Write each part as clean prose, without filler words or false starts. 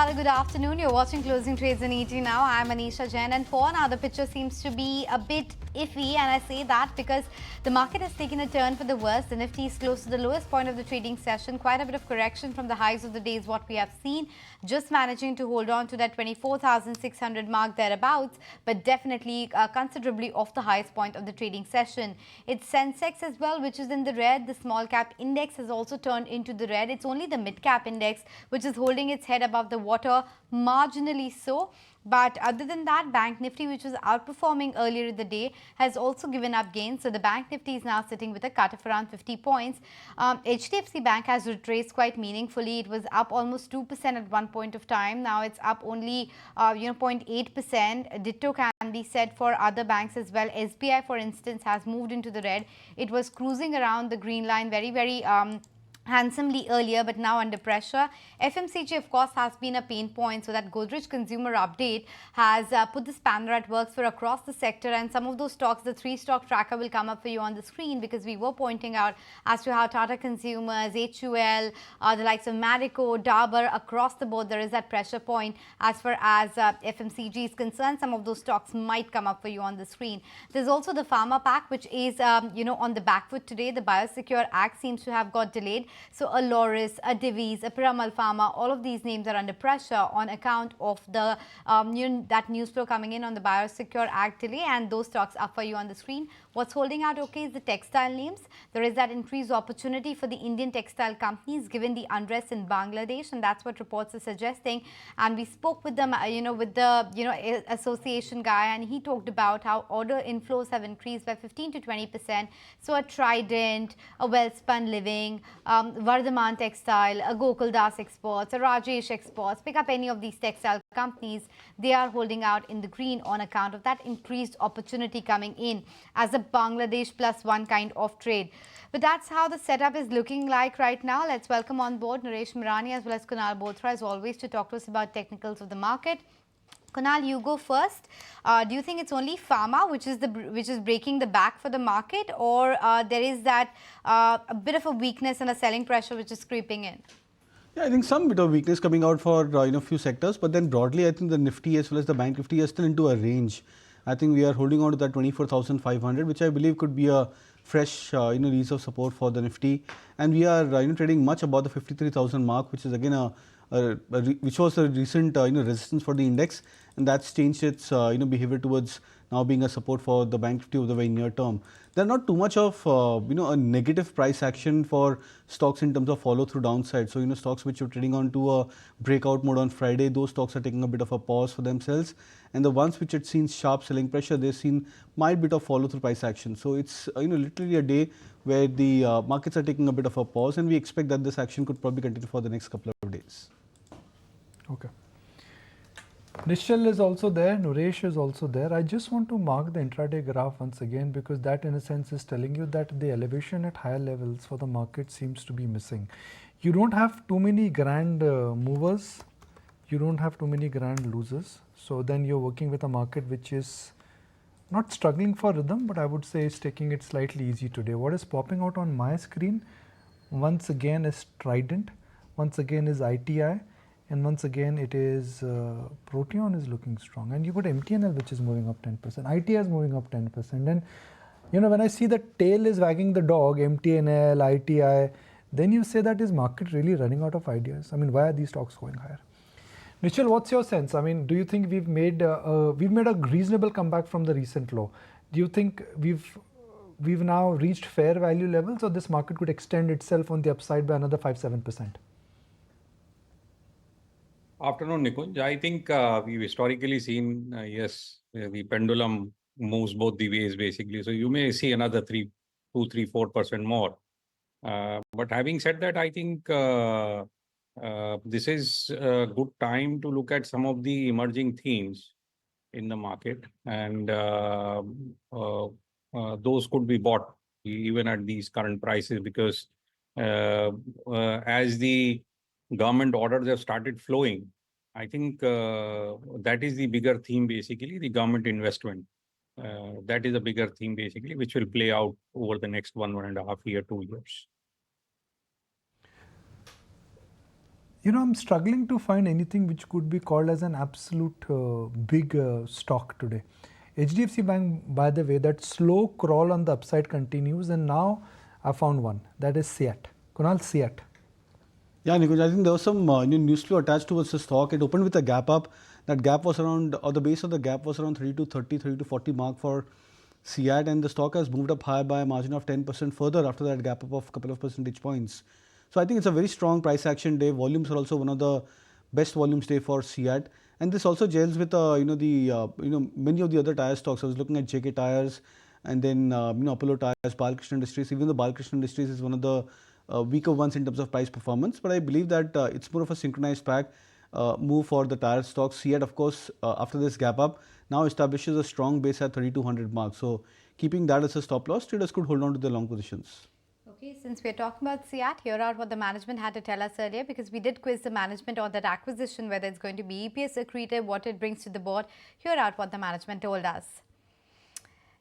Hello, good afternoon. You're watching Closing Trades in ET now. I'm Anisha Jain, and for now the picture seems to be a bit iffy, and I say that because the market has taken a turn for the worse. The Nifty is close to the lowest point of the trading session. Quite a bit of correction from the highs of the day is what we have seen. Just managing to hold on to that 24,600 mark thereabouts, but definitely considerably off the highest point of the trading session. It's Sensex as well, which is in the red. The small cap index has also turned into the red. It's only the mid cap index which is holding its head above the water, marginally so. But other than that, Bank Nifty, which was outperforming earlier in the day, has also given up gains. So the Bank Nifty is now sitting with a cut of around 50 points. HDFC Bank has retraced quite meaningfully. It was up almost 2% at one point of time. Now it's up only 0.8%. Ditto can be said for other banks as well. SBI, for instance, has moved into the red. It was cruising around the green line very handsomely earlier, but now under pressure. FMCG, of course, has been a pain point, so that Godrej Consumer Update has put the spanner at works for across the sector, and some of those stocks, the 3-stock tracker will come up for you on the screen, because we were pointing out as to how Tata Consumers, HUL, the likes of Marico, Dabur, across the board, there is that pressure point as far as FMCG is concerned. Some of those stocks might come up for you on the screen. There's also the Pharma Pack, which is, on the back foot today. The Biosecure Act seems to have got delayed. So a Loris, a Divi's, a Piramal Pharma, all of these names are under pressure on account of the that news flow coming in on the Biosecure Act delay, and those stocks up for you on the screen. What's holding out okay is the textile names. There is that increased opportunity for the Indian textile companies given the unrest in Bangladesh, and that's what reports are suggesting. And we spoke with them, with the association guy, and he talked about how order inflows have increased by 15 to 20%. So a Trident, a Wellspun Living, Vardhaman Textile, a Gokul Das Exports, a Rajesh Exports, pick up any of these textile companies, they are holding out in the green on account of that increased opportunity coming in as a Bangladesh +1 kind of trade. But that's how the setup is looking like right now. Let's welcome on board Naresh Mirani as well as Kunal Bothra as always to talk to us about technicals of the market. Kunal, you go first. Do you think it's only pharma which is breaking the back for the market, or there is that a bit of a weakness and a selling pressure which is creeping in? Yeah, I think some bit of weakness coming out for few sectors, but then broadly I think the Nifty as well as the Bank Nifty are still into a range. I think we are holding on to that 24,500, which I believe could be a fresh ease of support for the Nifty, and we are trading much above the 53,000 mark, which is again which was a recent resistance for the index, and that's changed its behavior towards now being a support for the Bank Nifty over the very near term. There are not too much of a negative price action for stocks in terms of follow through downside. So stocks which are trading on to a breakout mode on Friday, those stocks are taking a bit of a pause for themselves, and the ones which had seen sharp selling pressure, they've seen mild bit of follow through price action. So it's literally a day where the markets are taking a bit of a pause, and we expect that this action could probably continue for the next couple of days. Okay. Nishal is also there, Nuresh is also there. I just want to mark the intraday graph once again, because that in a sense is telling you that the elevation at higher levels for the market seems to be missing. You don't have too many grand movers, you don't have too many grand losers. So then you're working with a market which is not struggling for rhythm, but I would say it's taking it slightly easy today. What is popping out on my screen once again is Trident, once again is ITI, and once again it is Proteon is looking strong, and you got MTNL which is moving up 10%, ITI is moving up 10%, and when I see the tail is wagging the dog, MTNL, ITI, then you say that is market really running out of ideas? I mean, why are these stocks going higher? Nichal, what's your sense? I mean, do you think we've made a reasonable comeback from the recent low? Do you think we've now reached fair value levels, or this market could extend itself on the upside by another 5-7%? Afternoon, Nikunj. I think we've historically seen, yes, the pendulum moves both the ways basically. So you may see another 2-3-4% more. But having said that, I think this is a good time to look at some of the emerging themes in the market, and those could be bought even at these current prices, because as the government orders have started flowing, I think that is the bigger theme basically, the government investment. That is a bigger theme basically, which will play out over the next 1.5 year, 2 years. You know, I'm struggling to find anything which could be called as an absolute big stock today. HDFC Bank, by the way, that slow crawl on the upside continues, and now I found one, that is CEAT. Kunal, CEAT. Yeah, Nikunj, I think there was some news flow attached towards the stock. It opened with a gap up. That gap was around, or the base of the gap was around 3230, 3240 mark for CEAT, and the stock has moved up higher by a margin of 10% further after that gap up of a couple of percentage points. So I think it's a very strong price action day. Volumes are also one of the best volumes day for CEAT, and this also gels with many of the other tire stocks. I was looking at JK Tires, and then Apollo Tires, Balkrishna Industries. Even the Balkrishna Industries is one of the weaker ones in terms of price performance, but I believe that it's more of a synchronized pack move for the tire stocks. CEAT, of course, after this gap up, now establishes a strong base at 3200 mark. So keeping that as a stop loss, traders could hold on to their long positions. Okay, since we're talking about CEAT, here are what the management had to tell us earlier, because we did quiz the management on that acquisition, whether it's going to be EPS accretive, what it brings to the board. Here are what the management told us.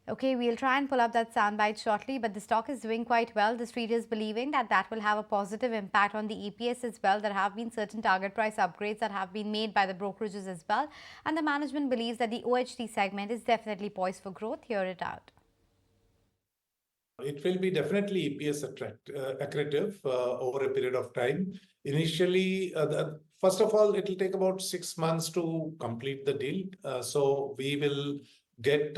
Okay, we'll try and pull up that soundbite shortly, but the stock is doing quite well. The street is believing that that will have a positive impact on the EPS as well. There have been certain target price upgrades that have been made by the brokerages as well. And the management believes that the OHT segment is definitely poised for growth. Hear it out. It will be definitely EPS accretive over a period of time. Initially, first of all, it will take about 6 months to complete the deal. So we will get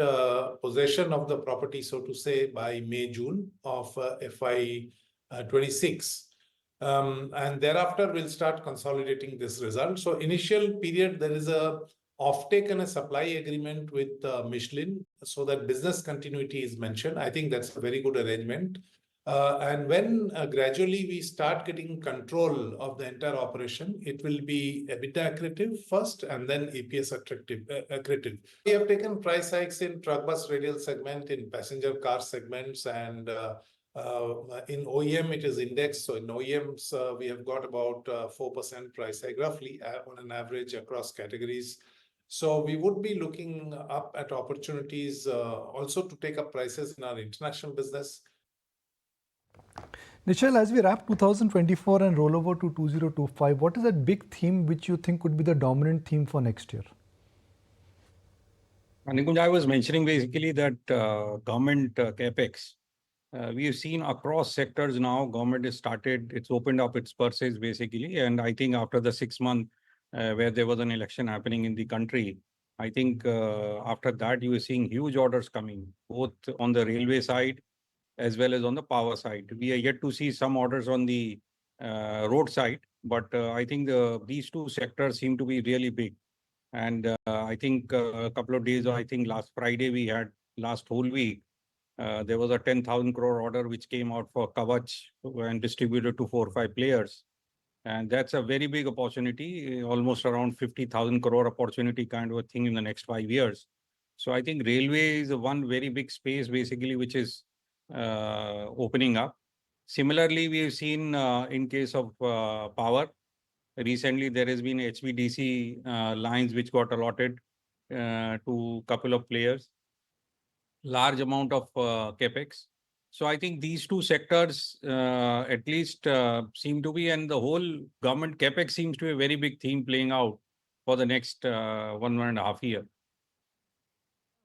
possession of the property, so to say, by May, June of FY26. And thereafter, we'll start consolidating this result. So initial period, there is a offtake and a supply agreement with Michelin, so that business continuity is mentioned. I think that's a very good arrangement. And when gradually we start getting control of the entire operation, it will be EBITDA accretive first and then EPS accretive. We have taken price hikes in truck bus radial segment, in passenger car segments, and in OEM it is indexed. So in OEMs, we have got about 4% price hike roughly on an average across categories. So we would be looking up at opportunities also to take up prices in our international business. Nishal, as we wrap 2024 and roll over to 2025, what is that big theme which you think could be the dominant theme for next year? Nikunj, I was mentioning basically that government capex. We have seen across sectors now, government has started, it's opened up its purses basically. And I think after the 6 months where there was an election happening in the country, I think after that you are seeing huge orders coming, both on the railway side as well as on the power side. We are yet to see some orders on the road side, but I think these two sectors seem to be really big. And I think a couple of days, I think last Friday we had, last whole week, there was a 10,000 crore order which came out for Kavach and distributed to 4 or 5 players. And that's a very big opportunity, almost around 50,000 crore opportunity kind of a thing in the next 5 years. So I think railway is one very big space basically which is opening up. Similarly, we have seen in case of power, recently there has been HVDC lines which got allotted to couple of players, large amount of capex. So I think these two sectors at least seem to be, and the whole government capex seems to be a very big theme playing out for the next 1.5 years.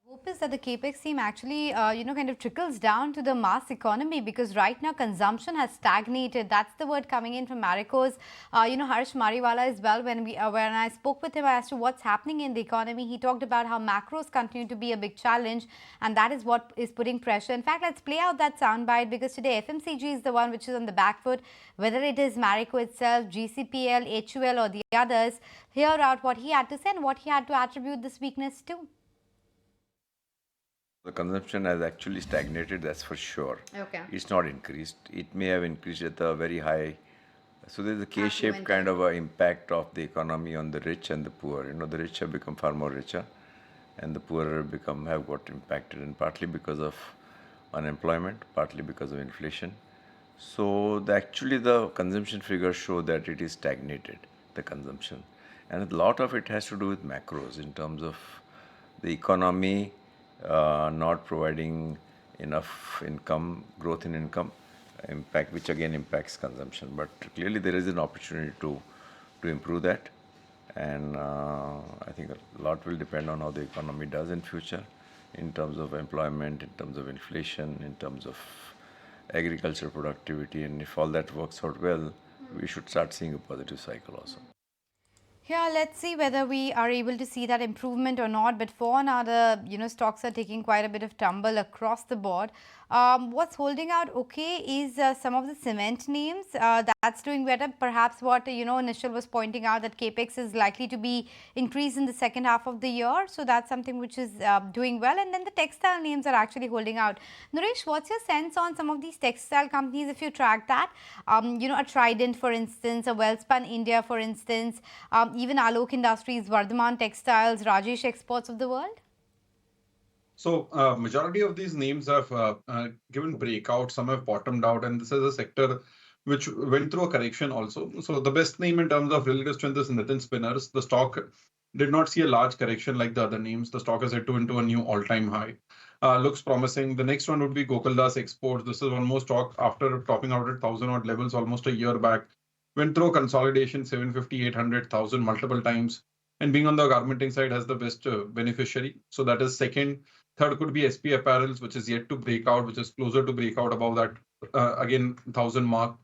Hope is that the capex theme actually, kind of trickles down to the mass economy, because right now consumption has stagnated. That's the word coming in from Marico's, Harsh Mariwala as well. When I spoke with him as to what's happening in the economy, he talked about how macros continue to be a big challenge, and that is what is putting pressure. In fact, let's play out that soundbite, because today FMCG is the one which is on the back foot, whether it is Marico itself, GCPL, HUL or the others. Hear out what he had to say and what he had to attribute this weakness to. The consumption has actually stagnated, that's for sure. Okay. It's not increased. It may have increased at a very high. So there's a K-shaped kind of impact of the economy on the rich and the poor. The rich have become far more richer, and the poor have got impacted, and partly because of unemployment, partly because of inflation. So actually the consumption figures show that it is stagnated, the consumption. And a lot of it has to do with macros in terms of the economy not providing enough income, growth in income, impact, which again impacts consumption. But clearly there is an opportunity to to improve that. And I think a lot will depend on how the economy does in future, in terms of employment, in terms of inflation, in terms of agriculture productivity. And if all that works out well, we should start seeing a positive cycle also. Yeah, let's see whether we are able to see that improvement or not. But for now, the stocks are taking quite a bit of tumble across the board. What's holding out okay is some of the cement names. That's doing better. Perhaps what Nishal was pointing out, that capex is likely to be increased in the second half of the year. So that's something which is doing well. And then the textile names are actually holding out. Naresh, what's your sense on some of these textile companies if you track that? A Trident, for instance, a Welspun India, for instance. Even Alok Industries, Vardhaman Textiles, Rajesh Exports of the world? So majority of these names have given breakout, some have bottomed out, and this is a sector which went through a correction also. So the best name in terms of relative strength is Nitin Spinners. The stock did not see a large correction like the other names. The stock has hit into a new all-time high. Looks promising. The next one would be Gokuldas Exports. This is one more stock after topping out at 1,000 odd levels almost a year back. Went through a consolidation, 750, 800, 1,000 multiple times. And being on the garmenting side has the best beneficiary. So that is second. Third could be SP Apparels, which is yet to break out, which is closer to break out above that, again, 1,000 mark.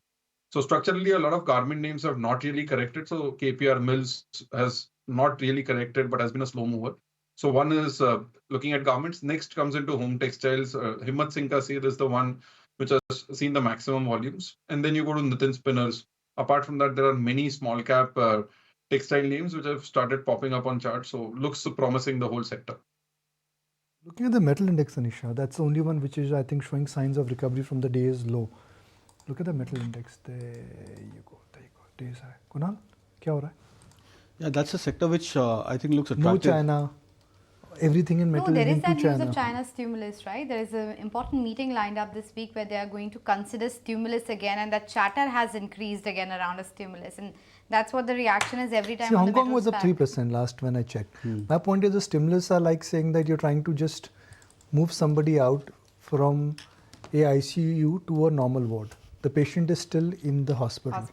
So structurally, a lot of garment names have not really corrected. So KPR Mills has not really corrected, but has been a slow mover. So one is looking at garments. Next comes into home textiles. Himmat Singh Kasir is the one which has seen the maximum volumes. And then you go to Nitin Spinners. Apart from that, there are many small cap textile names which have started popping up on charts. So looks promising, the whole sector. Looking at the metal index, Anisha, that's the only one which is, I think, showing signs of recovery from the day's low. Look at the metal index. There you go. Days high. Kunal, क्या हो रहा है? Yeah, that's a sector which I think looks attractive. No China. Everything in metal No, there is into that China. news of China's stimulus, right? There is an important meeting lined up this week where they are going to consider stimulus again, and that chatter has increased again around a stimulus. And that's what the reaction is every time. See, on Hong the Kong was up metals 3% last when I checked. My point is the stimulus are like saying that you're trying to just move somebody out from a ICU to a normal ward. The patient is still in the hospital.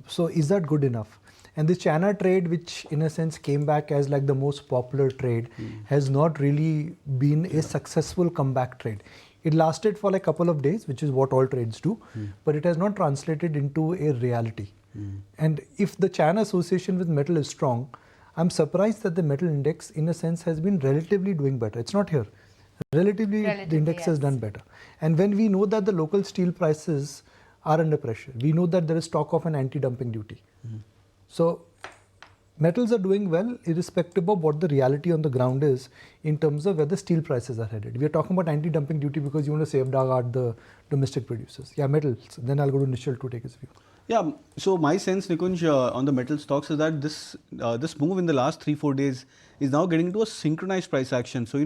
So is that good enough? And the China trade, which in a sense came back as like the most popular trade, has not really been a successful comeback trade. It lasted for like a couple of days, which is what all trades do, but it has not translated into a reality. And if the China association with metal is strong, I'm surprised that the metal index in a sense has been relatively doing better. It's not here. Relatively the index has done better. And when we know that the local steel prices are under pressure, we know that there is talk of an anti-dumping duty. So metals are doing well irrespective of what the reality on the ground is in terms of where the steel prices are headed. We are talking about anti-dumping duty because you want to safeguard the domestic producers. Yeah, metals. Then I'll go to Nishal to take his view. Yeah, so my sense, Nikunj, on the metal stocks is that this move in the last 3-4 days is now getting into a synchronized price action. So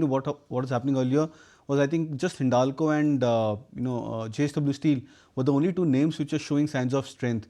what is happening earlier was, I think, just Hindalco and JSW Steel were the only two names which are showing signs of strength.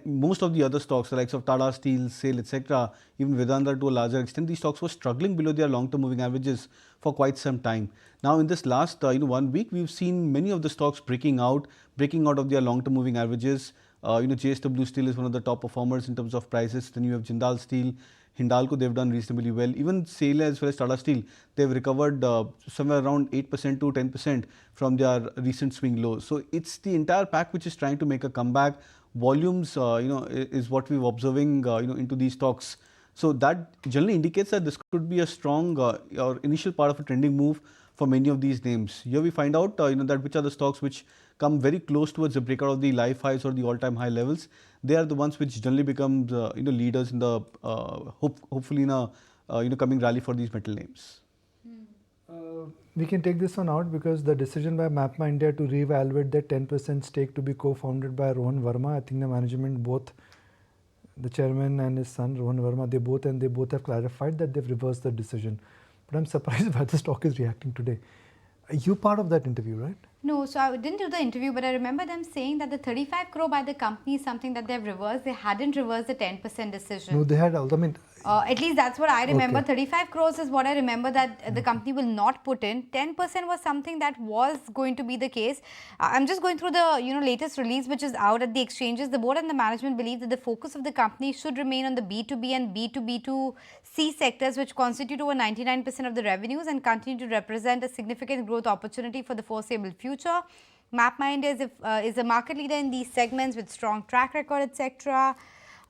Most of the other stocks, the likes of Tata Steel, SAIL, etc., even Vedanta to a larger extent, these stocks were struggling below their long-term moving averages for quite some time. Now, in this last 1 week, we've seen many of the stocks breaking out of their long-term moving averages. JSW Steel is one of the top performers in terms of prices. Then you have Jindal Steel, Hindalco, they've done reasonably well. Even SAIL as well as Tata Steel, they've recovered somewhere around 8% to 10% from their recent swing lows. So it's the entire pack which is trying to make a comeback. Volumes, is what we're observing, into these stocks. So that generally indicates that this could be a strong or initial part of a trending move for many of these names. Here we find out, that which are the stocks which come very close towards the breakout of the life highs or the all-time high levels. They are the ones which generally become, leaders in the hopefully in a coming rally for these metal names. We can take this one out because the decision by MapmyIndia to reevaluate their 10% stake to be co-founded by Rohan Verma, I think the management, both the chairman and his son Rohan Verma, they both have clarified that they've reversed the decision. But I'm surprised why the stock is reacting today. Are you part of that interview, right? No, so I didn't do the interview, but I remember them saying that the 35 crore by the company is something that they've reversed. They hadn't reversed the 10% decision. No, they had also. I mean, At least that's what I remember. Okay. 35 crores is what I remember that the company will not put in. 10% was something that was going to be the case. I'm just going through the latest release which is out at the exchanges. The board and the management believe that the focus of the company should remain on the B2B and B2B2C sectors, which constitute over 99% of the revenues and continue to represent a significant growth opportunity for the foreseeable future. MapmyIndia is a market leader in these segments with strong track record, etc.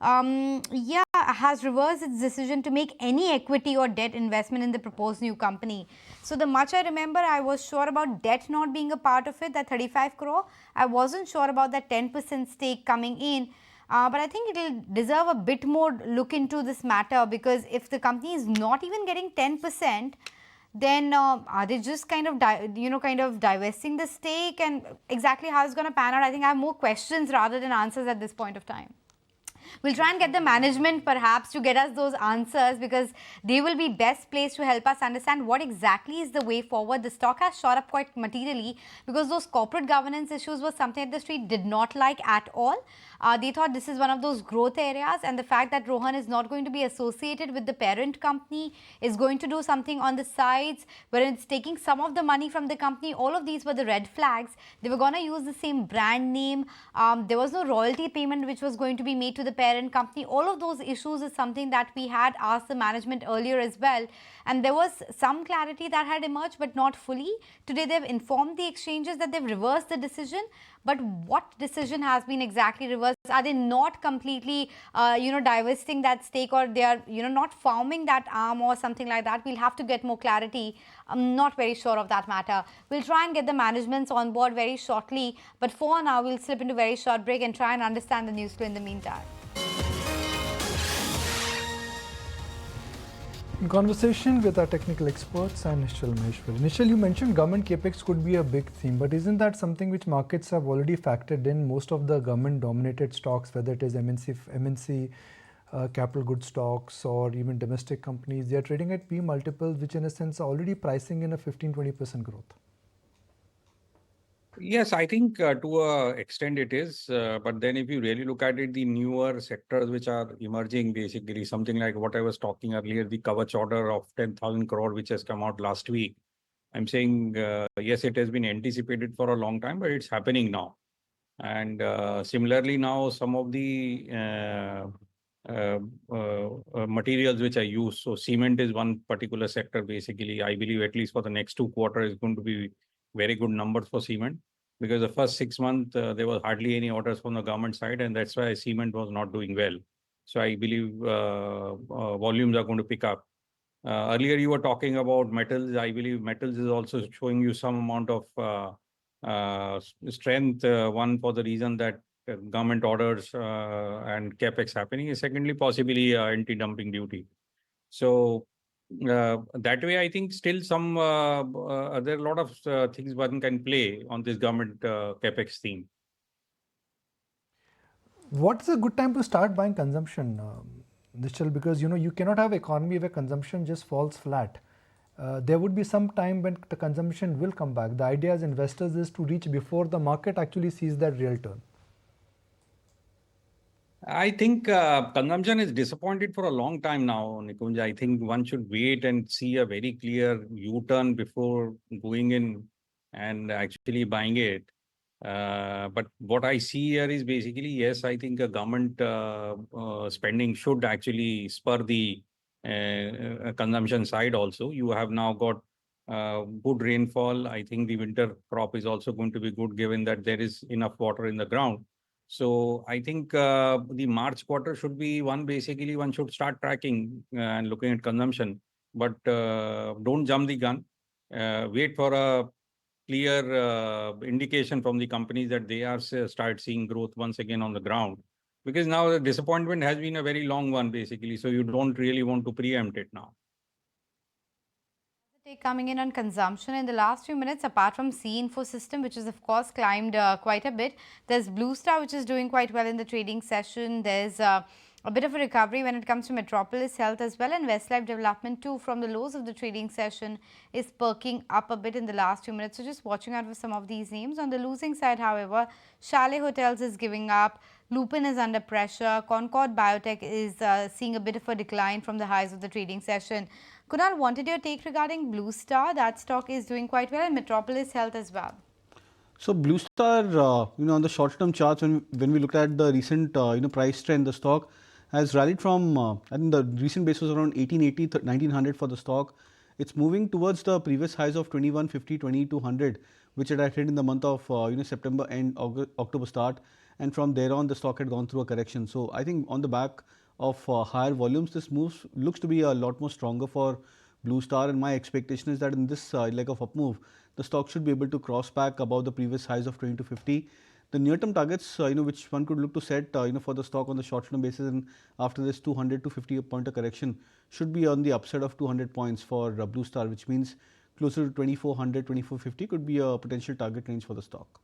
Has reversed its decision to make any equity or debt investment in the proposed new company. So the much I remember, I was sure about debt not being a part of it, that 35 crore. I wasn't sure about that 10% stake coming in. But I think it will deserve a bit more look into this matter, because if the company is not even getting 10%, then are they just kind of divesting the stake, and exactly how it's going to pan out? I think I have more questions rather than answers at this point of time. We'll try and get the management perhaps to get us those answers, because they will be best placed to help us understand what exactly is the way forward. The stock has shot up quite materially because those corporate governance issues was something that the street did not like at all. They thought this is one of those growth areas, and the fact that Rohan is not going to be associated with the parent company, is going to do something on the sides where it's taking some of the money from the company. All of these were the red flags. They were going to use the same brand name. There was no royalty payment which was going to be made to the parent company. All of those issues is something that we had asked the management earlier as well, and there was some clarity that had emerged, but not fully. Today they've informed the exchanges that they've reversed the decision, but what decision has been exactly reversed? Are they not completely divesting that stake, or they are not farming that arm or something like that? We'll have to get more clarity. I'm not very sure of that matter. We'll try and get the managements on board very shortly, but for now we'll slip into a very short break and try and understand the news flow in the meantime. In conversation with our technical experts and Nishal Maheshwari. Nishal, you mentioned government capex could be a big theme, but isn't that something which markets have already factored in? Most of the government-dominated stocks, whether it is MNC capital goods stocks or even domestic companies, they are trading at P multiples, which in a sense are already pricing in a 15-20% growth. Yes, I think to an extent it is. But then if you really look at it, the newer sectors which are emerging, basically something like what I was talking earlier, the Kavach order of 10,000 crore, which has come out last week. I'm saying, yes, it has been anticipated for a long time, but it's happening now. And similarly now, some of the materials which are used. So cement is one particular sector, basically. I believe at least for the next 2 quarters is going to be very good numbers for cement, because the first 6 months there was hardly any orders from the government side, and that's why cement was not doing well. So I believe volumes are going to pick up. Earlier you were talking about metals. I believe metals is also showing you some amount of strength. One, for the reason that government orders and capex happening, is secondly possibly anti-dumping duty. So that way, I think still some there are a lot of things one can play on this government capex theme. What's a good time to start buying consumption, Nishal? Because you cannot have economy where consumption just falls flat. There would be some time when the consumption will come back. The idea as investors is to reach before the market actually sees that real turn. I think consumption is disappointed for a long time now, Nikunj. I think one should wait and see a very clear U-turn before going in and actually buying it. But what I see here is basically, yes, I think a government spending should actually spur the consumption side also. You have now got good rainfall. I think the winter crop is also going to be good, given that there is enough water in the ground. So I think the March quarter should be one, basically one should start tracking and looking at consumption, but don't jump the gun. Wait for a clear indication from the companies that they are start seeing growth once again on the ground, because now the disappointment has been a very long one, basically. So you don't really want to preempt it now. Coming in on consumption in the last few minutes, apart from CEAT Infosys, which is of course climbed quite a bit, there's Blue Star, which is doing quite well in the trading session. There's a bit of a recovery when it comes to Metropolis Health as well, and Westlife Development too, from the lows of the trading session, is perking up a bit in the last few minutes. So just watching out for some of these names. On the losing side, however, Chalet Hotels is giving up. Lupin is under pressure. Concord Biotech is seeing a bit of a decline from the highs of the trading session. Kunal, wanted your take regarding Blue Star. That stock is doing quite well, and Metropolis Health as well. So Blue Star, on the short-term charts, when we looked at the recent, price trend, the stock has rallied from, I think the recent base was around 1880, 1900 for the stock. It's moving towards the previous highs of 2150, 2200, which it had hit in the month of, September and October start. And from there on, the stock had gone through a correction. So I think on the back of higher volumes, this move looks to be a lot more stronger for Blue Star, and my expectation is that in this leg of up move, the stock should be able to cross back above the previous highs of 20 to 50. The near-term targets, which one could look to set, for the stock on the short-term basis, and after this 200 to 50 pointer correction, should be on the upside of 200 points for Blue Star, which means closer to 2400, 2450 could be a potential target range for the stock.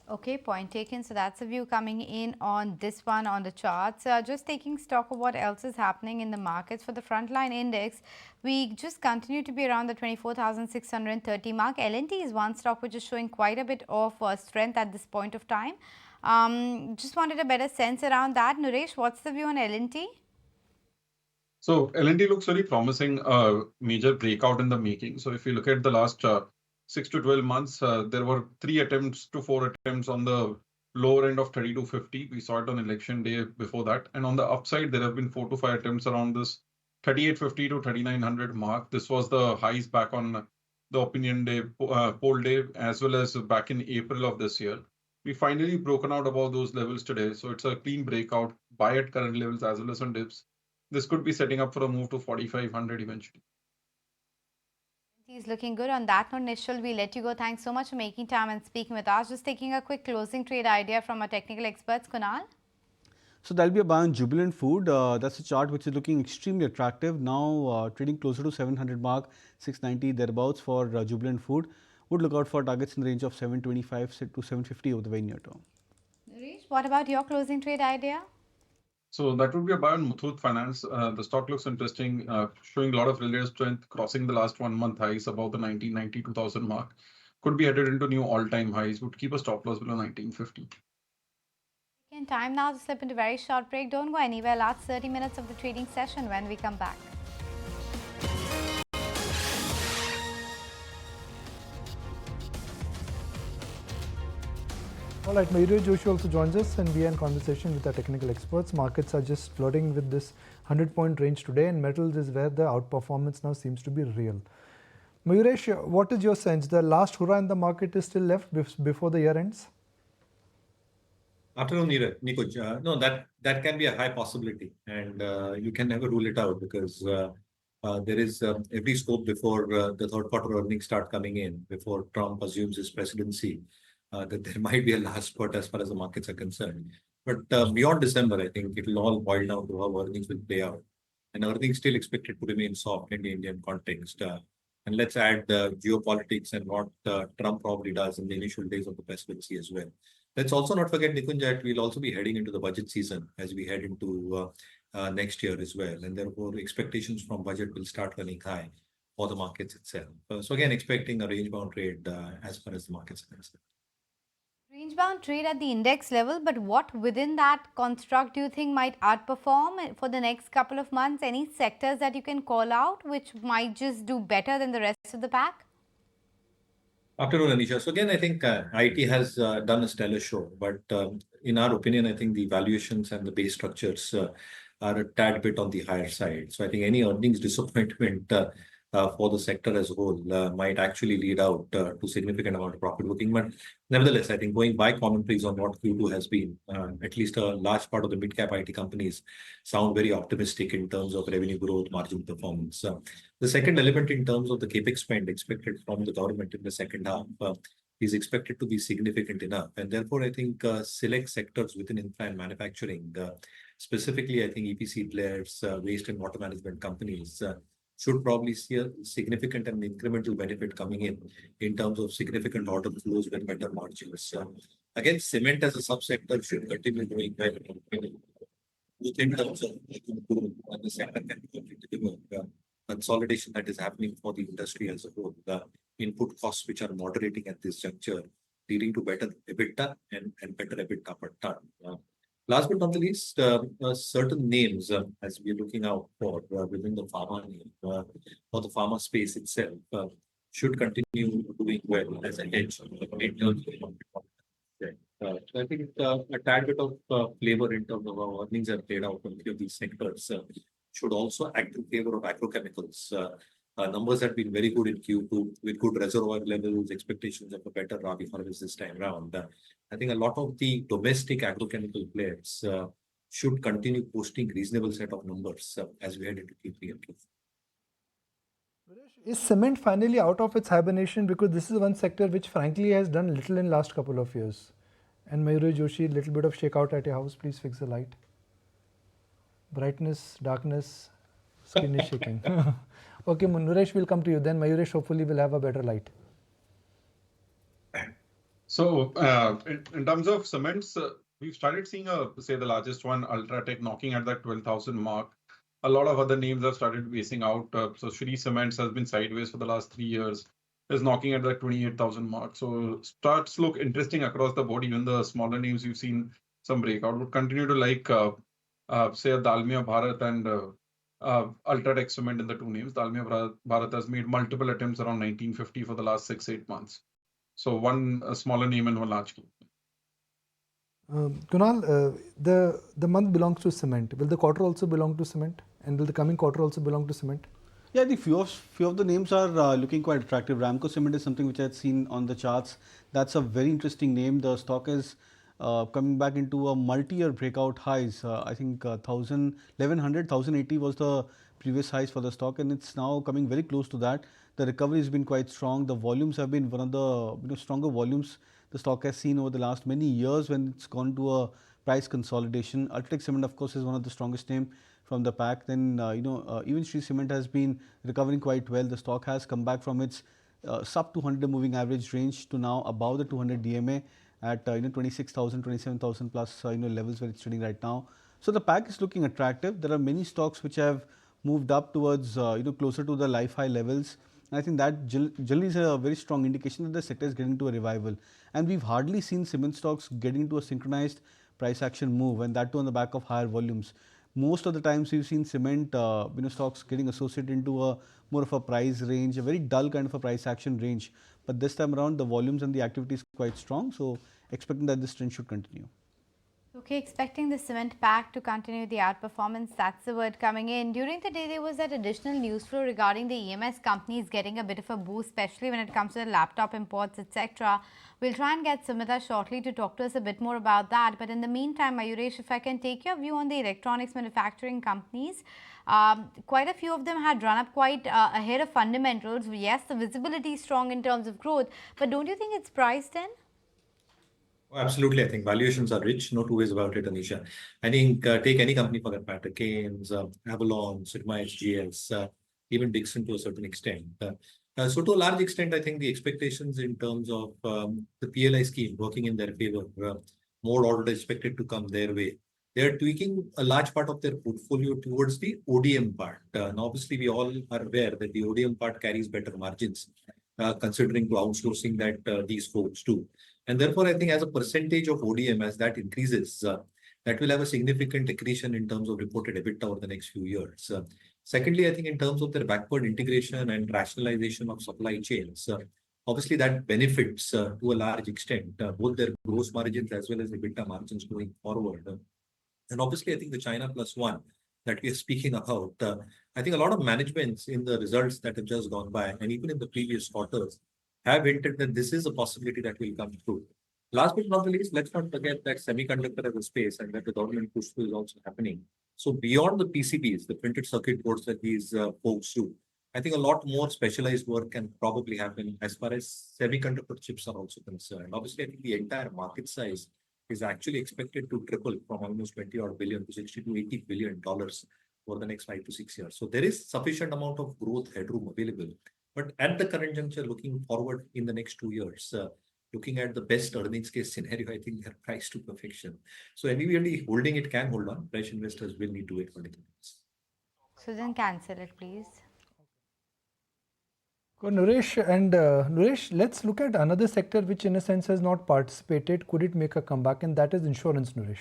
Okay, point taken. So that's a view coming in on this one on the charts. Just taking stock of what else is happening in the markets. For the frontline index, we just continue to be around the 24,630 mark. L&T is one stock which is showing quite a bit of strength at this point of time. Just wanted a better sense around that. Naresh, what's the view on L&T? So L&T looks very promising, major breakout in the making. So if you look at the last 6 to 12 months, there were 3 attempts to 4 attempts on the lower end of 3250. We saw it on election day before that. And on the upside, there have been 4 to 5 attempts around this 3850 to 3900 mark. This was the highs back on the opinion day, poll day, as well as back in April of this year. We finally broken out above those levels today. So it's a clean breakout, buy at current levels as well as on dips. This could be setting up for a move to 4,500 eventually. He's looking good. On that note, Nishal, we let you go. Thanks so much for making time and speaking with us. Just taking a quick closing trade idea from our technical experts, Kunal. So that'll be a buy on Jubilant Food. That's a chart which is looking extremely attractive. Now trading closer to 700 mark, 690 thereabouts for Jubilant Food. Would look out for targets in the range of 725 to 750 over the very near term. Naresh, what about your closing trade idea? So that would be a buy on Muthoot Finance. The stock looks interesting, showing a lot of relative strength, crossing the last 1 month highs above the 1990, 2000 mark. Could be headed into new all-time highs. Would keep a stop loss below 1950. In time now to slip into a very short break. Don't go anywhere. Last 30 minutes of the trading session when we come back. All right, Mayur Joshi also joins us and we are in conversation with our technical experts. Markets are just flirting with this 100-point range today, and metals is where the outperformance now seems to be real. Mayuresh, what is your sense? The last hurrah in the market is still left before the year ends? Afternoon, Nikunj. No, that can be a high possibility, and you can never rule it out because there is every scope before the third quarter earnings start coming in, before Trump assumes his presidency, that there might be a last spurt as far as the markets are concerned. But beyond December, I think it will all boil down to how earnings will play out. And earnings still expected to remain soft in the Indian context. And let's add geopolitics and what Trump probably does in the initial days of the presidency as well. Let's also not forget, Nikunj, that we'll also be heading into the budget season as we head into next year as well. And therefore, expectations from budget will start running high for the markets itself. So again, expecting a range-bound trade as far as the markets are concerned. Range-bound trade at the index level, but what within that construct do you think might outperform for the next couple of months? Any sectors that you can call out which might just do better than the rest of the pack? Afternoon, Anisha. So again, I think IT has done a stellar show, but in our opinion, I think the valuations and the base structures are a tad bit on the higher side. So I think any earnings disappointment for the sector as a whole might actually lead out to significant amount of profit booking. But nevertheless, I think going by commentaries on what Q2 has been, at least a large part of the mid-cap IT companies sound very optimistic in terms of revenue growth, margin performance. The second element in terms of the capex spend expected from the government in the second half is expected to be significant enough. And therefore, I think select sectors within infra and manufacturing, specifically, I think EPC players, waste and water management companies, should probably see a significant and incremental benefit coming in terms of significant order flows with better margins. Again, cement as a subsector should continue doing well in terms of growth, and the sector can continue to consolidation that is happening for the industry as a whole. The input costs which are moderating at this juncture leading to better EBITDA and better EBITDA per ton. Last but not the least, certain names as we're looking out for within the pharma name or the pharma space itself should continue doing well as a hedge in terms of so I think a tad bit of flavor in terms of how earnings are played out on a few of these sectors should also act in favor of agrochemicals. Numbers have been very good in Q2 with good reservoir levels, expectations of a better Rabi harvest this time round. I think a lot of the domestic agrochemical players should continue posting reasonable set of numbers as we head into Q3 and Q4. Is cement finally out of its hibernation? Because this is one sector which frankly has done little in last couple of years. And Mayuresh Joshi, little bit of shakeout at your house, please fix the light. Brightness, darkness, screen is shaking. Okay, Nuresh will come to you. Then Mayuresh hopefully will have a better light. So in terms of cements, we've started seeing say the largest one, Ultratech, knocking at that 12,000 mark. A lot of other names have started basing out. So Shri Cements has been sideways for the last 3 years, is knocking at that 28,000 mark. So starts look interesting across the board. Even the smaller names you've seen some breakout. Would continue to like say Dalmia Bharat and Ultratech Cement in the two names. Dalmia Bharat has made multiple attempts around 1950 for the last 6-8 months. So one smaller name and one large name. Kunal, the month belongs to cement. Will the quarter also belong to cement? And will the coming quarter also belong to cement? Yeah, I think few of the names are looking quite attractive. Ramco Cement is something which I had seen on the charts. That's a very interesting name. The stock is coming back into a multi-year breakout highs. I think 1100, 1080 was the previous highs for the stock, and it's now coming very close to that. The recovery has been quite strong. The volumes have been one of the stronger volumes the stock has seen over the last many years when it's gone to a price consolidation. Ultratech Cement, of course, is one of the strongest name from the pack. Then even Shree Cement has been recovering quite well. The stock has come back from its sub 200 moving average range to now above the 200 DMA at 26,000, 27,000 plus levels where it's trading right now. So the pack is looking attractive. There are many stocks which have moved up towards closer to the life high levels. And I think that generally is a very strong indication that the sector is getting to a revival. And we've hardly seen cement stocks getting to a synchronized price action move, and that too on the back of higher volumes. Most of the times we've seen cement stocks getting associated into a more of a price range, a very dull kind of a price action range. But this time around the volumes and the activity is quite strong, so expecting that this trend should continue. Okay, expecting the cement pack to continue the outperformance. That's the word coming in. During the day, there was that additional news flow regarding the EMS companies getting a bit of a boost, especially when it comes to the laptop imports, etc. We'll try and get Sumita shortly to talk to us a bit more about that. But in the meantime, Mayuresh, if I can take your view on the electronics manufacturing companies, quite a few of them had run up quite ahead of fundamentals. Yes, the visibility is strong in terms of growth, but don't you think it's priced in? Absolutely. I think valuations are rich. No two ways about it, Anisha. I think take any company for that matter, Keynes, Avalon, Sigma HGS, even Dixon to a certain extent. So to a large extent, I think the expectations in terms of the PLI scheme working in their favor, more orders expected to come their way. They are tweaking a large part of their portfolio towards the ODM part. Now, obviously, we all are aware that the ODM part carries better margins, considering the outsourcing that these folks do. And therefore, I think as a percentage of ODM, as that increases, that will have a significant accretion in terms of reported EBITDA over the next few years. Secondly, I think in terms of their backward integration and rationalization of supply chains, obviously that benefits to a large extent both their gross margins as well as EBITDA margins going forward. And obviously, I think the China plus one that we are speaking about, I think a lot of managements in the results that have just gone by, and even in the previous quarters, have hinted that this is a possibility that will come through. Last but not the least, let's not forget that semiconductor as a space and that the government push through is also happening. So beyond the PCBs, the printed circuit boards that these folks do, I think a lot more specialized work can probably happen as far as semiconductor chips are also concerned. Obviously, I think the entire market size is actually expected to triple from almost 20 odd billion to 60 to 80 billion dollars over the next 5 to 6 years. So there is sufficient amount of growth headroom available. But at the current juncture, looking forward in the next 2 years, looking at the best earnings case scenario, I think they are priced to perfection. So anybody holding it can hold on. Fresh investors will need to wait for anything else. So then cancel it, please. Naresh, and Naresh, let's look at another sector which in a sense has not participated. Could it make a comeback? And that is insurance, Naresh.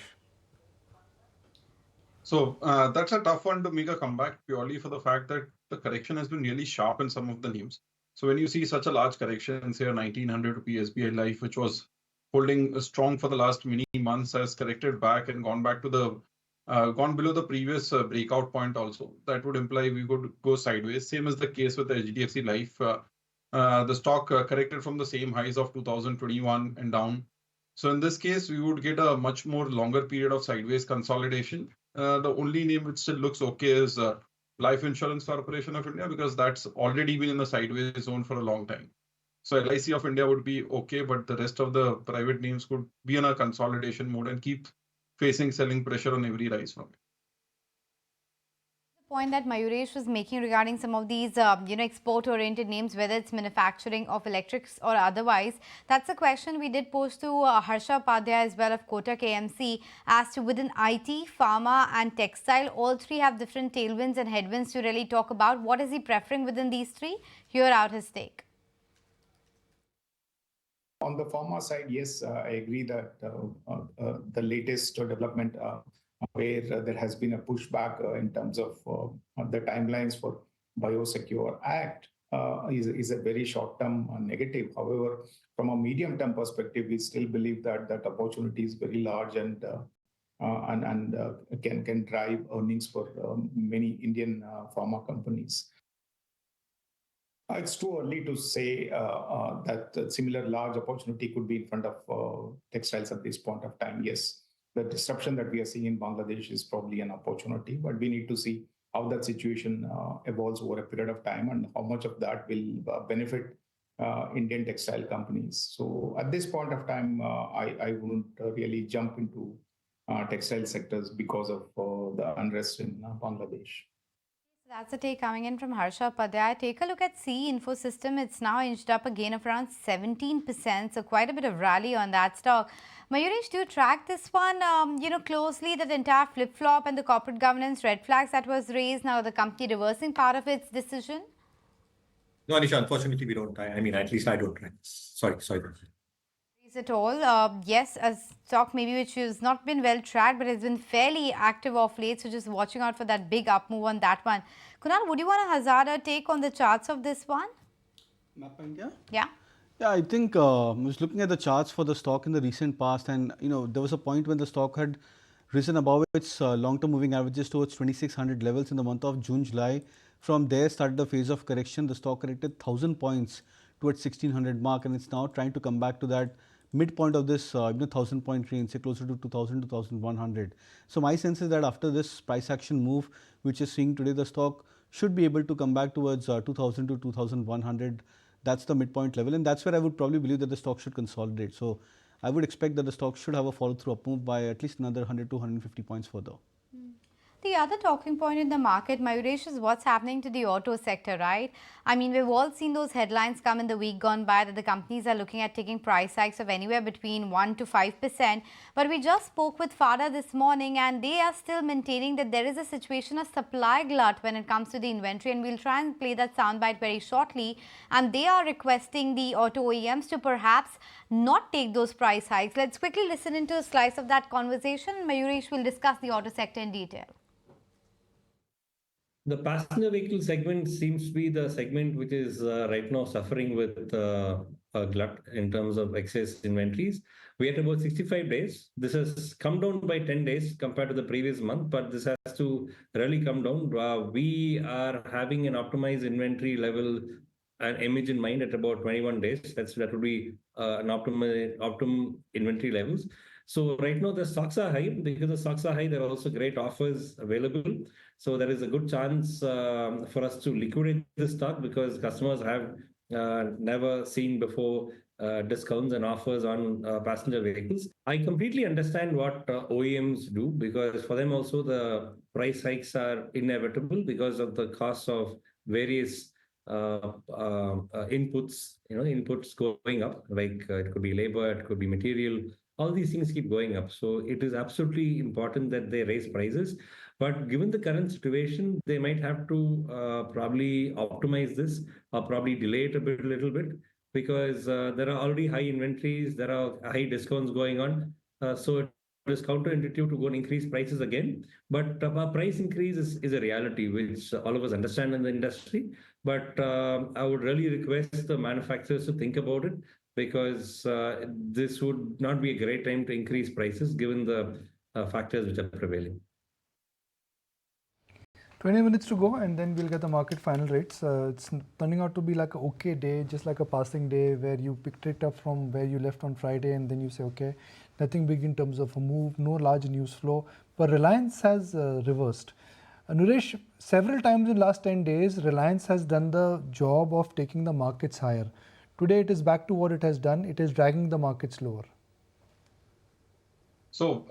So that's a tough one to make a comeback purely for the fact that the correction has been really sharp in some of the names. So when you see such a large correction, say a 1900 rupee SBI Life, which was holding strong for the last many months, has corrected back and gone back to the gone below the previous breakout point also. That would imply we could go sideways. Same as the case with the HDFC Life. The stock corrected from the same highs of 2021 and down. So in this case, we would get a much more longer period of sideways consolidation. The only name which still looks okay is Life Insurance Corporation of India, because that's already been in the sideways zone for a long time. So LIC of India would be okay, but the rest of the private names could be in a consolidation mode and keep facing selling pressure on every rise from it. The point that Mayuresh was making regarding some of these, export-oriented names, whether it's manufacturing of electrics or otherwise, that's a question we did pose to Harsha Padhya as well of Kotak AMC as to within IT, pharma and textile, all three have different tailwinds and headwinds to really talk about. What is he preferring within these three? Hear out his take. On the pharma side, yes, I agree that the latest development where there has been a pushback in terms of the timelines for Biosecure Act is a very short-term negative. However, from a medium-term perspective, we still believe that that opportunity is very large and can drive earnings for many Indian pharma companies. It's too early to say that a similar large opportunity could be in front of textiles at this point of time. Yes, the disruption that we are seeing in Bangladesh is probably an opportunity, but we need to see how that situation evolves over a period of time and how much of that will benefit Indian textile companies. So at this point of time, I wouldn't really jump into textile sectors because of the unrest in Bangladesh. That's a take coming in from Harsha Padhya. Take a look at CE Infosystem. It's now inched up a gain of around 17%. So quite a bit of rally on that stock. Mayuresh, do you track this one, closely, that entire flip-flop and the corporate governance red flags that was raised, now the company reversing part of its decision? No, Anisha, unfortunately, we don't. I mean, at least I don't track. Sorry. At all. Yes, a stock maybe which has not been well tracked but has been fairly active of late, so just watching out for that big up move on that one. Kunal, would you want to hazard a take on the charts of this one? MapmyIndia? Yeah. Yeah, I think I was looking at the charts for the stock in the recent past, and there was a point when the stock had risen above its long-term moving averages towards 2600 levels in the month of June, July. From there started the phase of correction. The stock corrected 1000 points towards 1600 mark, and it's now trying to come back to that midpoint of this 1000 point range, say closer to 2000, 2100. So my sense is that after this price action move, which is seeing today, the stock should be able to come back towards 2000 to 2100. That's the midpoint level, and that's where I would probably believe that the stock should consolidate. So I would expect that the stock should have a follow through up move by at least another 100 to 150 points further. The other talking point in the market, Mayuresh, is what's happening to the auto sector, right? I mean, we've all seen those headlines come in the week gone by that the companies are looking at taking price hikes of anywhere between 1 to 5%. But we just spoke with FADA this morning and they are still maintaining that there is a situation of supply glut when it comes to the inventory, and we'll try and play that soundbite very shortly. And they are requesting the auto OEMs to perhaps not take those price hikes. Let's quickly listen into a slice of that conversation. Mayuresh will discuss the auto sector in detail. The passenger vehicle segment seems to be the segment which is right now suffering with a glut in terms of excess inventories. We are at about 65 days. This has come down by 10 days compared to the previous month, but this has to really come down. We are having an optimized inventory level and image in mind at about 21 days. That would be an optimum inventory levels. So right now the stocks are high. Because the stocks are high, there are also great offers available. So there is a good chance for us to liquidate this stock because customers have never seen before discounts and offers on passenger vehicles. I completely understand what OEMs do because for them also the price hikes are inevitable because of the cost of various inputs, inputs going up, like it could be labor, it could be material, all these things keep going up. So it is absolutely important that they raise prices. But given the current situation, they might have to probably optimize this or probably delay it a little bit, because there are already high inventories, there are high discounts going on. So it is counterintuitive to go and increase prices again. But price increase is a reality which all of us understand in the industry. But I would really request the manufacturers to think about it, because this would not be a great time to increase prices given the factors which are prevailing. 20 minutes to go and then we'll get the market final rates. It's turning out to be like an okay day, just like a passing day where you picked it up from where you left on Friday and then you say, okay, nothing big in terms of a move, no large news flow. But Reliance has reversed. Naresh, several times in last 10 days, Reliance has done the job of taking the markets higher. Today it is back to what it has done. It is dragging the markets lower. So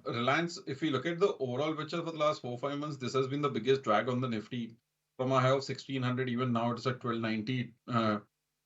Reliance, if we look at the overall picture for the last 4-5 months, this has been the biggest drag on the Nifty. From a high of 1600, even now it's at 1290.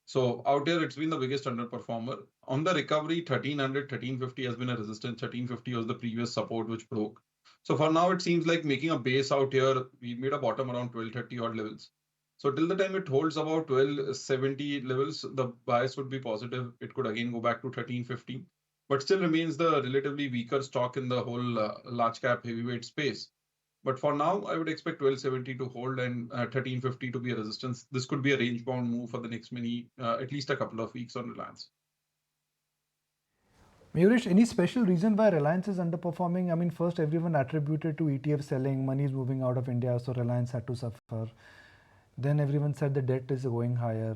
So out here, it's been the biggest underperformer. On the recovery, 1300, 1350 has been a resistance. 1350 was the previous support which broke. So for now, it seems like making a base out here. We made a bottom around 1230 odd levels. So till the time it holds about 1270 levels, the bias would be positive. It could again go back to 1350. But still remains the relatively weaker stock in the whole large cap heavyweight space. But for now, I would expect 1270 to hold and 1350 to be a resistance. This could be a range bound move for the next at least a couple of weeks on Reliance. Mayurish, any special reason why Reliance is underperforming? I mean, first everyone attributed to ETF selling, money is moving out of India, so Reliance had to suffer. Then everyone said the debt is going higher.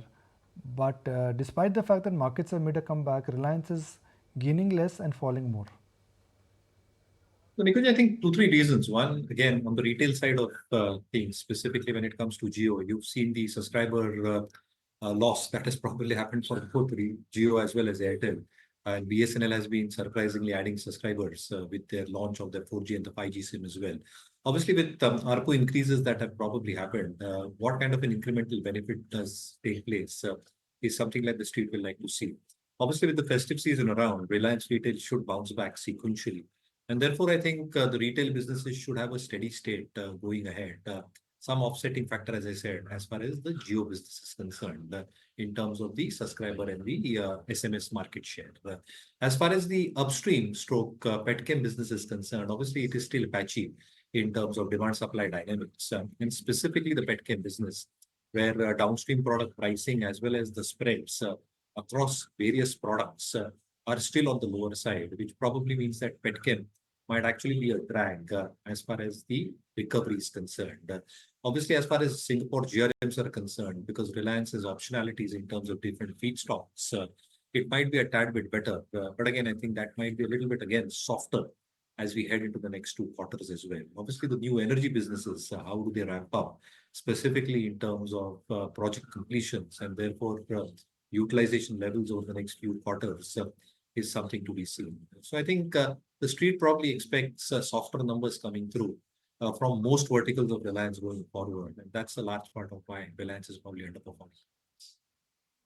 But despite the fact that markets have made a comeback, Reliance is gaining less and falling more. So Nikunj, I think 2-3 reasons. One, again, on the retail side of things, specifically when it comes to Jio, you've seen the subscriber loss that has probably happened for both Jio as well as Airtel. And BSNL has been surprisingly adding subscribers with their launch of their 4G and the 5G SIM as well. Obviously, with ARPU increases that have probably happened, what kind of an incremental benefit does take place is something like the street will like to see. Obviously, with the festive season around, Reliance Retail should bounce back sequentially. And therefore, I think the retail businesses should have a steady state going ahead. Some offsetting factor, as I said, as far as the Jio business is concerned, in terms of the subscriber and the SMS market share. As far as the upstream stroke petchem business is concerned, obviously it is still patchy in terms of demand-supply dynamics, and specifically the petchem business, where downstream product pricing as well as the spreads across various products are still on the lower side, which probably means that petchem might actually be a drag as far as the recovery is concerned. Obviously, as far as Singapore GRMs are concerned, because Reliance has optionalities in terms of different feedstocks, it might be a tad bit better. But again, I think that might be a little bit, again, softer as we head into the next 2 quarters as well. Obviously, the new energy businesses, how do they ramp up, specifically in terms of project completions and therefore utilization levels over the next few quarters is something to be seen. So I think the street probably expects softer numbers coming through from most verticals of Reliance going forward. And that's a large part of why Reliance is probably underperforming.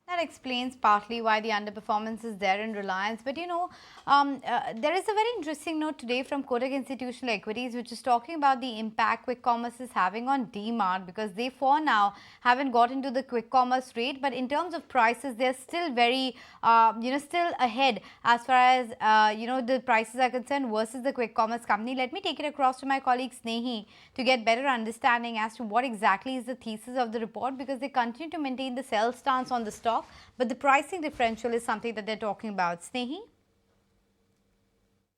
That explains partly why the underperformance is there in Reliance. But you know, there is a very interesting note today from Kotak Institutional Equities, which is talking about the impact quick commerce is having on DMart, because they for now haven't got into the quick commerce rate. But in terms of prices, they're still very, still ahead as far as, the prices are concerned versus the quick commerce company. Let me take it across to my colleague Snehi to get better understanding as to what exactly is the thesis of the report, because they continue to maintain the sell stance on the stock. But the pricing differential is something that they're talking about. Snehi?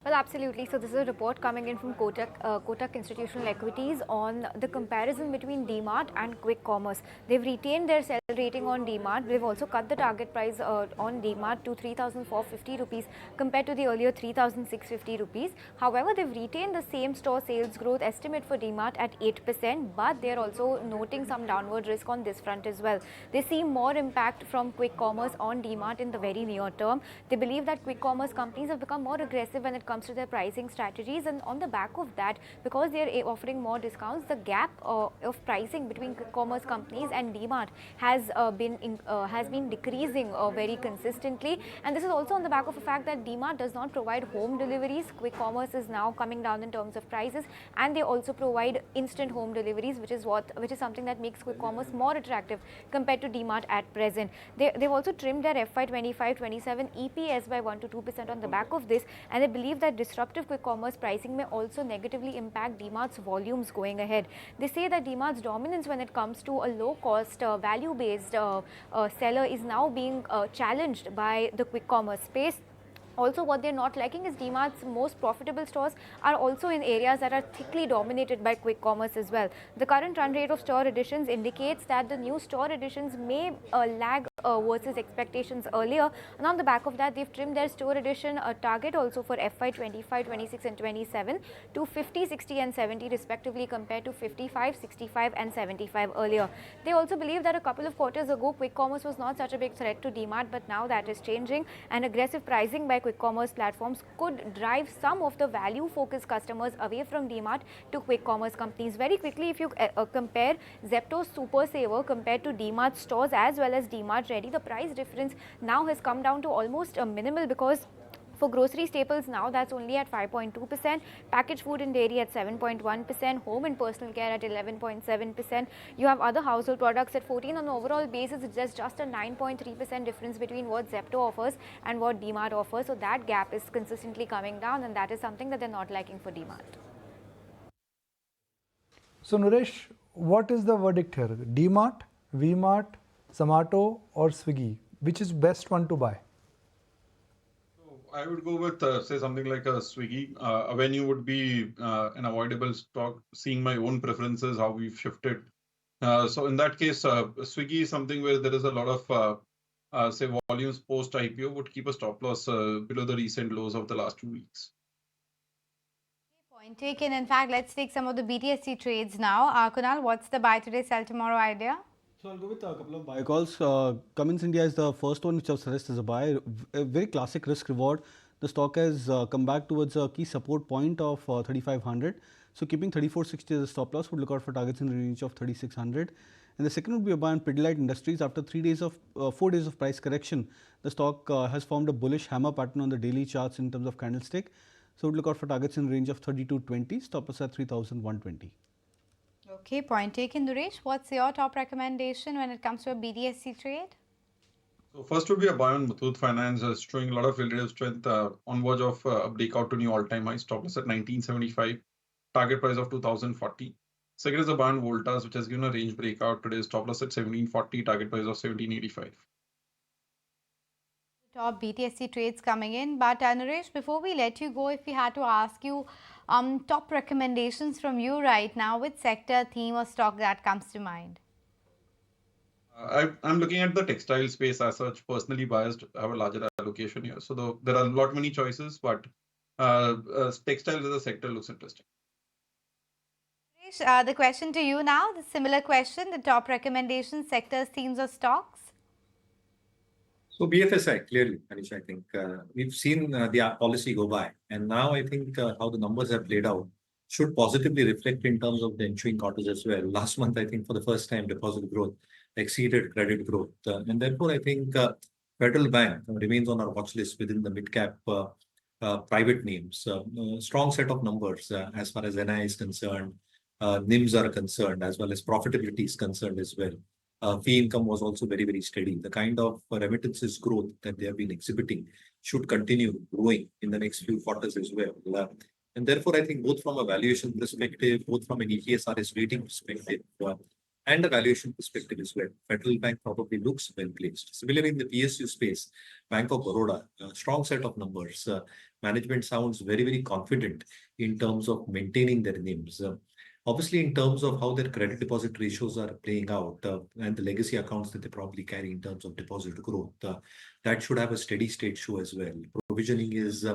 Well, absolutely. So this is a report coming in from Kotak Institutional Equities on the comparison between DMart and quick commerce. They've retained their sell rating on DMart. They've also cut the target price on DMart to 3,450 rupees compared to the earlier 3,650 rupees. However, they've retained the same store sales growth estimate for DMart at 8%, but they're also noting some downward risk on this front as well. They see more impact from quick commerce on DMart in the very near term. They believe that quick commerce companies have become more aggressive when it comes comes to their pricing strategies, and on the back of that, because they are offering more discounts, the gap of pricing between quick commerce companies and DMart has been decreasing very consistently. And this is also on the back of the fact that DMart does not provide home deliveries. Quick commerce is now coming down in terms of prices, and they also provide instant home deliveries, which is something that makes quick commerce more attractive compared to DMart at present. They've also trimmed their FY25-27 EPS by 1 to 2% on the back of this, and they believe that disruptive quick commerce pricing may also negatively impact DMart's volumes going ahead. They say that DMart's dominance when it comes to a low-cost, value-based seller is now being challenged by the quick commerce space. Also, what they're not liking is DMart's most profitable stores are also in areas that are thickly dominated by quick commerce as well. The current run rate of store additions indicates that the new store additions may lag versus expectations earlier, and on the back of that, they've trimmed their store addition target also for FY25, 26 and 27 to 50, 60 and 70 respectively, compared to 55, 65 and 75 earlier. They also believe that a couple of quarters ago, quick commerce was not such a big threat to DMart, but now that is changing, and aggressive pricing by quick commerce platforms could drive some of the value-focused customers away from DMart to quick commerce companies. Very quickly, if you compare Zepto's Super Saver compared to DMart stores as well as DMart Ready, the price difference now has come down to almost a minimal, because for grocery staples now that's only at 5.2%, packaged food and dairy at 7.1%, home and personal care at 11.7%. You have other household products at 14%. On an overall basis, it's just a 9.3% difference between what Zepto offers and what DMart offers. So that gap is consistently coming down, and that is something that they're not liking for DMart. So Naresh, what is the verdict here? DMart, VMart, Zomato or Swiggy? Which is best one to buy? I would go with, say, something like a Swiggy. Avenue would be an avoidable stock, seeing my own preferences, how we've shifted. So in that case, Swiggy is something where there is a lot of, say, volumes post-IPO would keep a stop loss below the recent lows of the last 2 weeks. Point taken. In fact, let's take some of the BTSC trades now. Kunal, what's the buy today, sell tomorrow idea? So I'll go with a couple of buy calls. Cummins India is the first one which I'll suggest as a buy. A very classic risk reward. The stock has come back towards a key support point of 3,500. So keeping 3,460 as a stop loss, would look out for targets in the range of 3,600. And the second would be a buy on Pidilite Industries. After 4 days of price correction, the stock has formed a bullish hammer pattern on the daily charts in terms of candlestick. So would look out for targets in the range of 3,220. Stop loss at 3,120. Okay, point taken. Duresh, what's your top recommendation when it comes to a BDSC trade? So first would be a buy on Muthoot Finance, showing a lot of relative strength on verge of a breakout to new all-time high. Stop loss at 1975, target price of 2040. Second is a buy on Voltas, which has given a range breakout today. Stop loss at 1740, target price of 1785. Top BTSC trades coming in. But Naresh, before we let you go, if we had to ask you top recommendations from you right now, which sector, theme or stock that comes to mind? I'm looking at the textile space as such, personally biased. I have a larger allocation here. So there are a lot many choices, but textiles as a sector looks interesting. Naresh, the question to you now, the similar question, the top recommendations, sectors, themes or stocks? So BFSI, clearly, Anisha, I think we've seen the policy go by. And now I think how the numbers have played out should positively reflect in terms of the ensuing quarters as well. Last month, I think for the first time, deposit growth exceeded credit growth. And therefore, I think Federal Bank remains on our watch list within the mid-cap private names. Strong set of numbers as far as NI is concerned, NIMs are concerned, as well as profitability is concerned as well. Fee income was also very, very steady. The kind of remittances growth that they have been exhibiting should continue growing in the next few quarters as well. And therefore, I think both from a valuation perspective, both from an ETSRS rating perspective, and a valuation perspective as well, Federal Bank probably looks well placed. Similarly, in the PSU space, Bank of Baroda, strong set of numbers. Management sounds very, very confident in terms of maintaining their NIMs. Obviously, in terms of how their credit deposit ratios are playing out and the legacy accounts that they probably carry in terms of deposit growth, that should have a steady state show as well. Provisioning is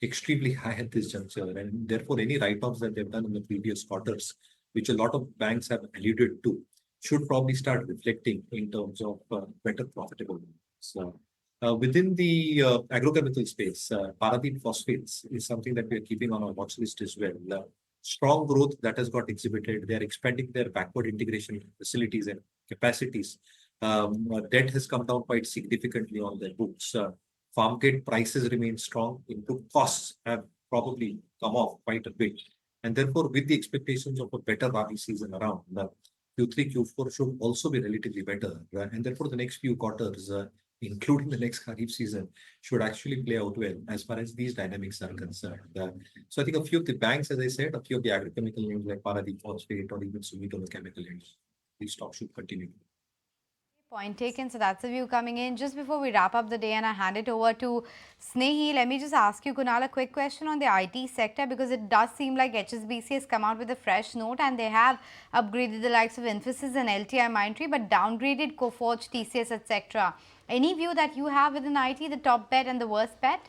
extremely high at this juncture, and therefore any write-offs that they've done in the previous quarters, which a lot of banks have alluded to, should probably start reflecting in terms of better profitability. So Within the agrochemical space, Paradeep Phosphates is something that we are keeping on our watch list as well. Strong growth that has got exhibited. They are expanding their backward integration facilities and capacities. Debt has come down quite significantly on their books. Farm gate prices remain strong. Input costs have probably come off quite a bit. And therefore, with the expectations of a better rabi season around, Q3, Q4 should also be relatively better. And therefore, the next few quarters, including the next Kharif season, should actually play out well as far as these dynamics are concerned. So I think a few of the banks, as I said, a few of the agrochemical names like Paradeep Phosphate or even Sumitomo Chemical names, these stocks should continue. Point taken. So that's the view coming in. Just before we wrap up the day and I hand it over to Snehi, let me just ask you, Kunal, a quick question on the IT sector, because it does seem like HSBC has come out with a fresh note and they have upgraded the likes of Infosys and LTIMindtree, but downgraded Coforge, TCS, etc. Any view that you have within IT, the top bet and the worst bet?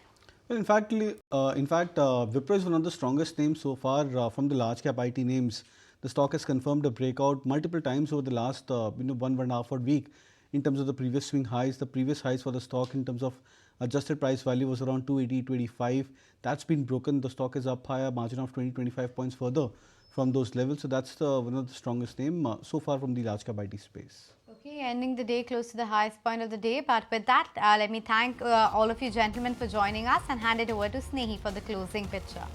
Well, in fact, Wipro is one of the strongest names so far from the large cap IT names. The stock has confirmed a breakout multiple times over the last 1.5 odd week in terms of the previous swing highs. The previous highs for the stock in terms of adjusted price value was around 280, 285. That's been broken. The stock is up higher, margin of 20-25 points further from those levels. So that's one of the strongest name so far from the large cap IT space. Okay, ending the day close to the highest point of the day. But with that, let me thank all of you gentlemen for joining us and hand it over to Snehi for the closing picture.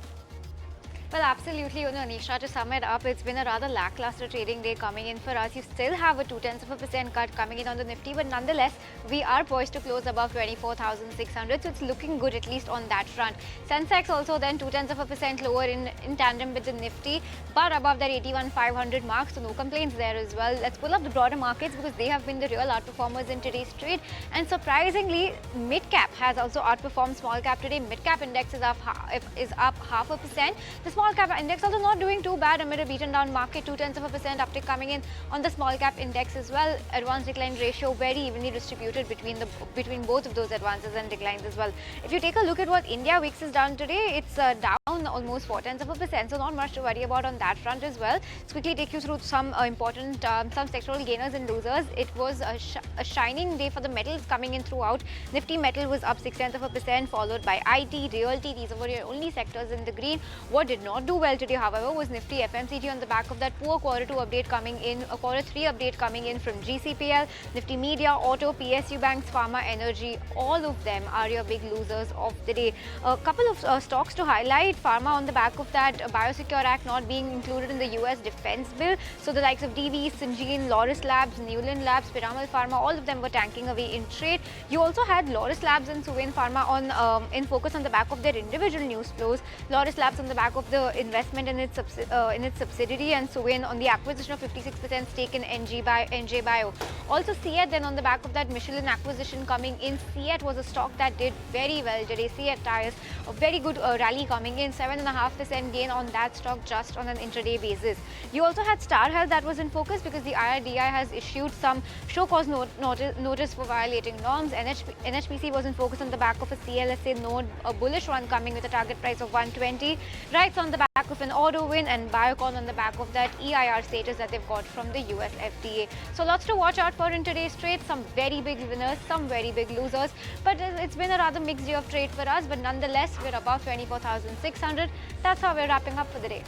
Well, absolutely, Anisha, to sum it up, it's been a rather lackluster trading day coming in for us. You still have a 0.2% cut coming in on the Nifty, but nonetheless, we are poised to close above 24,600, so it's looking good at least on that front. Sensex also then 0.2% lower in tandem with the Nifty, but above that 81,500 mark, so no complaints there as well. Let's pull up the broader markets because they have been the real outperformers in today's trade, and surprisingly, Midcap has also outperformed small cap today. Midcap index is up 0.5%. The small cap index also not doing too bad amid a beaten down market, 0.2% uptick coming in on the small cap index as well. Advance decline ratio very evenly distributed between both of those advances and declines as well. If you take a look at what India Wix has done today, it's down almost 0.4%, so not much to worry about on that front as well. Let's quickly take you through some important some sectoral gainers and losers. It was a shining day for the metals coming in throughout. Nifty metal was up 0.6%, followed by IT, realty. These were your only sectors in the green. What did not do well today, however, was Nifty FMCG on the back of that poor quarter 2 update coming in, a quarter 3 update coming in from GCPL, Nifty Media, Auto, PSU Banks, Pharma, Energy. All of them are your big losers of the day. A couple of stocks to highlight. Pharma on the back of that Biosecure Act not being included in the US defense bill. So the likes of DV, Syngene, Loris Labs, Newland Labs, Piramal Pharma, all of them were tanking away in trade. You also had Loris Labs and Suven Pharma on in focus on the back of their individual news flows. Loris Labs on the back of the investment in its subsidiary, and Suven on the acquisition of 56% stake in NJ Bio. Also CEAT then on the back of that Michelin acquisition coming in. CEAT was a stock that did very well today. CEAT Tires, a very good rally coming in, 7.5% gain on that stock just on an intraday basis. You also had Star Health that was in focus because the IRDI has issued some show cause notice for violating norms. NHPC was in focus on the back of a CLSA node, a bullish one coming with a target price of 120. Rights on the back of an auto win, and Biocon on the back of that EIR status that they've got from the US FDA. So lots to watch out for in today's trade. Some very big winners, some very big losers, but it's been a rather mixed day of trade for us. But nonetheless, we're above 24,600. That's how we're wrapping up for the day.